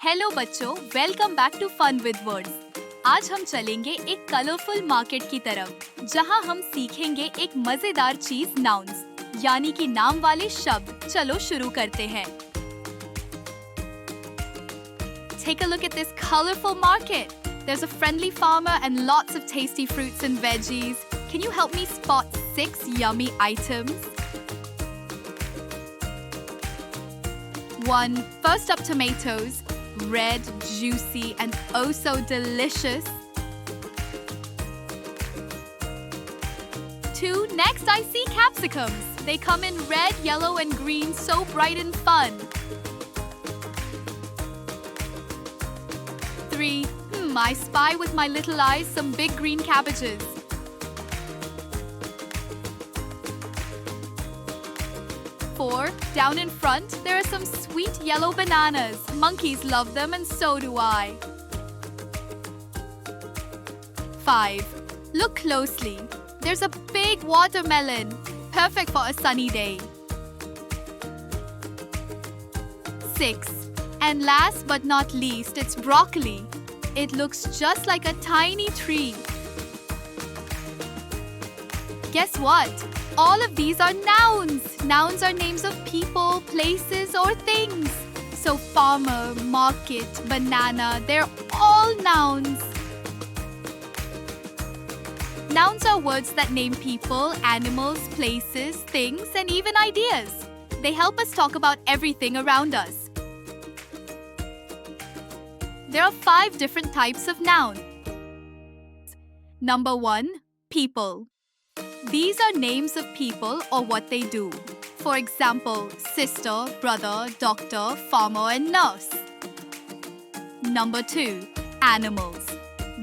Hello बच्चों, welcome back to fun with words. आज हम चलेंगे एक कलरफुल मार्केट की तरफ, जहां हम सीखेंगे एक मजेदार चीज नाउन्स, यानी कि नाम वाले शब्द। चलो शुरू करते हैं। Take a look at this colorful market. There's a friendly farmer and lots of tasty fruits and veggies. Can you help me spot 6 yummy items? 1. First up, tomatoes. Red, juicy, and oh so delicious. 2. Next I see capsicums. They come in red, yellow, and green, so bright and fun. 3. I spy with my little eyes some big green cabbages. 4. Down in front, there are some sweet yellow bananas. Monkeys love them and so do I. 5. Look closely. There's a big watermelon. Perfect for a sunny day. 6. And last but not least, it's broccoli. It looks just like a tiny tree. Guess what? All of these are nouns. Nouns are names of people, places, or things. So farmer, market, banana, they're all nouns. Nouns are words that name people, animals, places, things, and even ideas. They help us talk about everything around us. There are 5 different types of nouns. Number 1, people. These are names of people or what they do. For example, sister, brother, doctor, farmer, and nurse. Number 2, animals.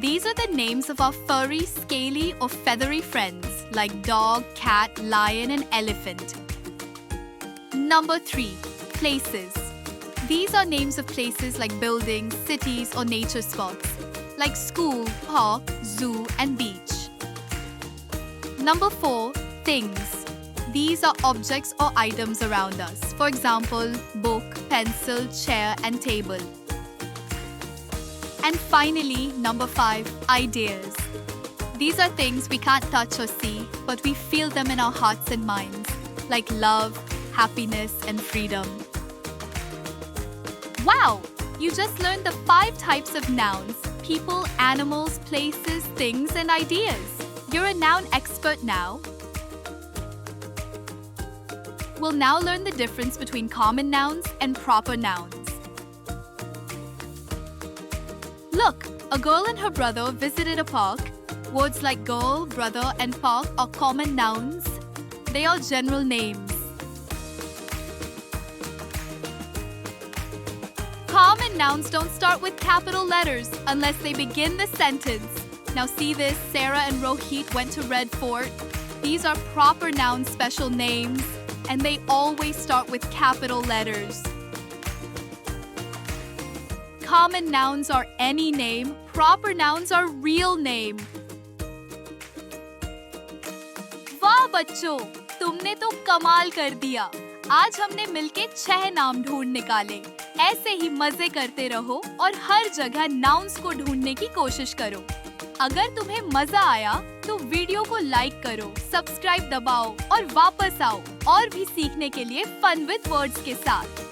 These are the names of our furry, scaly, or feathery friends like dog, cat, lion, and elephant. Number 3, places. These are names of places like buildings, cities, or nature spots, like school, park, zoo, and beach. Number 4, things. These are objects or items around us. For example, book, pencil, chair, and table. And finally, number 5, ideas. These are things we can't touch or see, but we feel them in our hearts and minds, like love, happiness, and freedom. Wow! You just learned the 5 types of nouns: people, animals, places, things, and ideas. You're a noun expert now. We'll now learn the difference between common nouns and proper nouns. Look, a girl and her brother visited a park. Words like girl, brother, and park are common nouns. They are general names. Common nouns don't start with capital letters unless they begin the sentence. Now see this, Sarah and Rohit went to Red Fort. These are proper noun special names, and they always start with capital letters. Common nouns are any name, proper nouns are real name. वाह बच्चों, तुमने तो कमाल कर दिया। आज हमने मिलके 6 नाम ढूंढ निकाले। ऐसे ही मजे करते रहो और हर जगह नाउन्स को ढूंढने की कोशिश करो। अगर तुम्हें मजा आया तो वीडियो को लाइक करो, सब्सक्राइब दबाओ और वापस आओ और भी सीखने के लिए फन विद वर्ड्स के साथ।